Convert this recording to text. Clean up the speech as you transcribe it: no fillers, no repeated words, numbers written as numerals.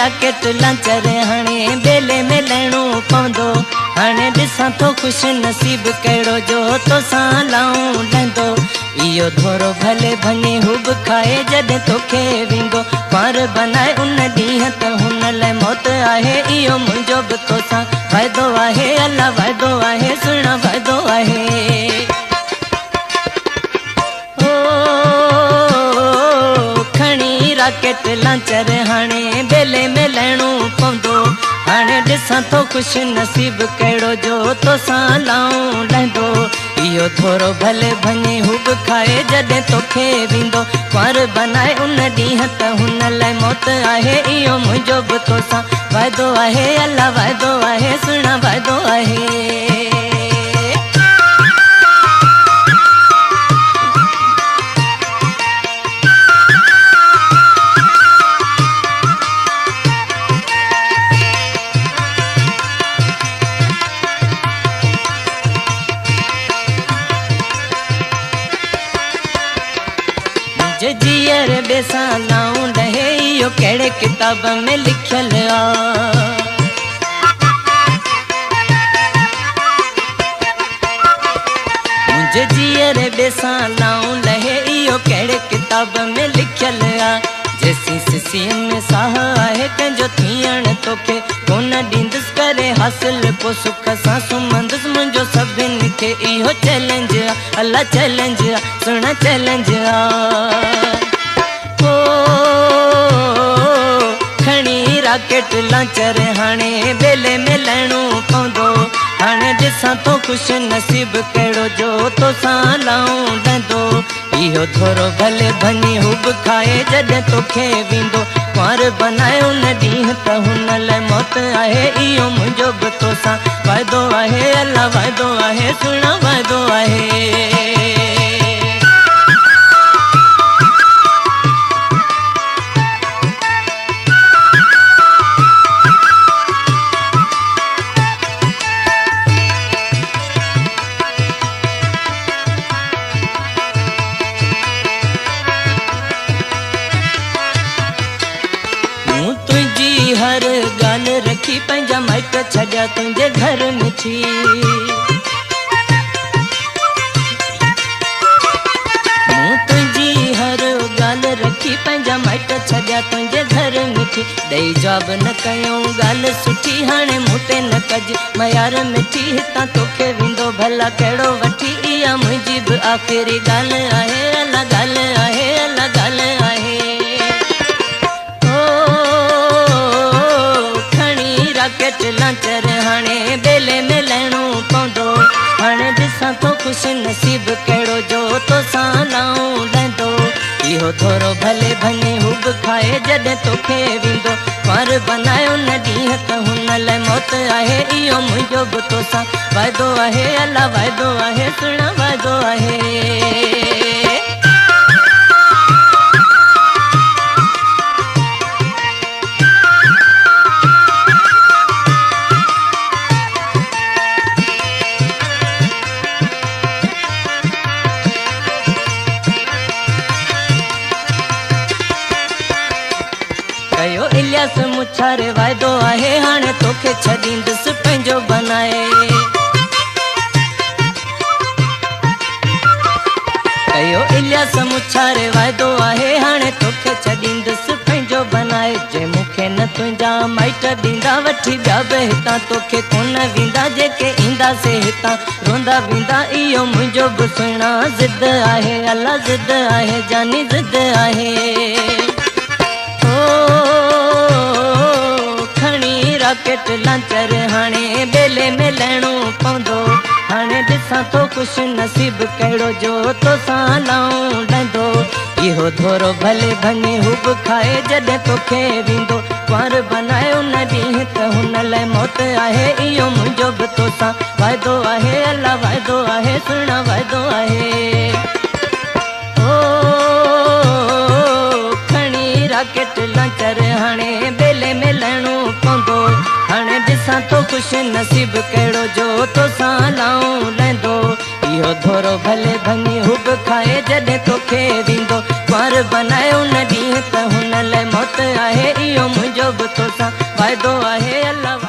Rocket launcher हाणे बेले में लहणो पवंदो। हाणे ॾिसां तो खुश नसीब कहिड़ो जो तोसां लाऊं लहंदो। इहो थोरो भले भञे हू बि खाए जॾहिं तोखे वेंदो। पार बनाए उन ॾींहं त हुन लाइ मौत आहे। इहो मुंहिंजो बि तोसां फ़ाइदो आहे। अलाह वाइदो आहे, सुहिणा फ़ाइदो आहे। खणी राकेट लांचर हाणे बेले में लहणो पवंदो। हाणे ॾिसां तो खुश नसीब कहिड़ो जो तोसां लाऊं लहंदो। इहो थोरो भले भञे हू बि खाए जॾहिं तोखे वेंदो। पार बनाए उन ॾींहं त हुन लाइ मौत आहे। इहो मुंहिंजो बि तोसां वाइदो आहे। अलाह वाइदो आहे, सुहिणा वाइदो आहे। जीअर बेसां लाऊं लहे इहो कहिड़े किताब में लिखियल आ। मुंहिंजे जीअर बेसां लाऊं लहे इहो कहिड़े किताब में लिखियल आ। जेसीं सिसीअ में साह आहे कंहिंजो थियण तोखे कोन ॾींदुसि करे हासिल। पोइ सुख सां सुम्हंदुसि मुंहिंजो सभिनि खे इहो चैलेंज आ। अलाह चैलेंज आ, सुहिणा चैलेंज आ। खणी राकेट लांचर हाणे बेले में लहणो पवंदो। हाणे ॾिसां तो खुश नसीब कहिड़ो जो तोसां लाऊं लहंदो। इहो थोरो भले भञे हू बि खाए जॾहिं तोखे वेंदो। पार बनाए उन ॾींहं त हुन लाइ मौत आहे। इहो मुंहिंजो बि तोसां वाइदो आहे। अलाह वाइदो आहे, सुहिणा वाइदो आहे। हर ॻाल्हि रखी पंहिंजा माइट छॾिया तुंहिंजे घर में थी। मूं तुंहिंजी हर ॻाल्हि रखी पंहिंजा माइट छॾिया तुंहिंजे घर में थी। ॾेई जवाब न कयूं ॻाल्हि सुठी हाणे मूं ते न कज मयार मिठी। हितां तोखे वेंदो भला कहिड़ो वठी। इहा मुंहिंजी बि आख़िरी ॻाल्हि आहे। अलाह ॻाल्हि आहे, अलाह ॻाल्हि आहे। राकेट लांचर हाणे बेले में लहणो पवंदो। हाणे ॾिसां तो खुश नसीब कहिड़ो जो तोसां लाऊं लहंदो। इहो थोरो भले भञे हू बि खाए जॾहिं तोखे वेंदो। पार बनाए उन ॾींहं त हुन लाइ मौत आहे। इहो मुंहिंजो बि तोसां वाइदो आहे। अलाह वाइदो आहे, सुहिणा वाइदो आहे। कयो इलियास मुछारे वाइदो आहे। हाणे तोखे छॾींदुसि पंहिंजो बनाए। कयो इलियास मुछारे वाइदो आहे। हाणे तोखे छॾींदुसि पंहिंजो बनाए। जे मूंखे न तुंहिंजा माइट ॾींदा वठी ॿिया बि हितां तोखे कोन वेंदा। जेके ईंदासीं हितां रोंदा वेंदा। इहो मुंहिंजो बि सुहिणा ज़िद आहे। अलाह ज़िद आहे, जानी ज़िद आहे। खणी राकेट लांचर हाणे बेले में लहणो पवंदो। हाणे ॾिसां तो खुश नसीब कहिड़ो जो तोसां लाऊं लहंदो। इहो थोरो भले भञे हू बि खाए जॾहिं तोखे वेंदो। पार बनाए उन ॾींहं त हुन लाइ मौत आहे। इहो मुंहिंजो बि तोसां वाइदो आहे। अलाह वाइदो आहे, सुहिणा वाइदो आहे। खणी राकेट लांचर हाणे बेले में लहणो पवंदो। हाणे ॾिसां तो खुश नसीब कहिड़ो जो तोसां लाऊं लहंदो। इहो थोरो भले भञे हू बि खाए जॾहिं तोखे वेंदो। पार बनाए उन ॾींहं त हुन लाइ मौत आहे। आहे इहो मुंहिंजो बि तोसां वाइदो आहे अल्लाह।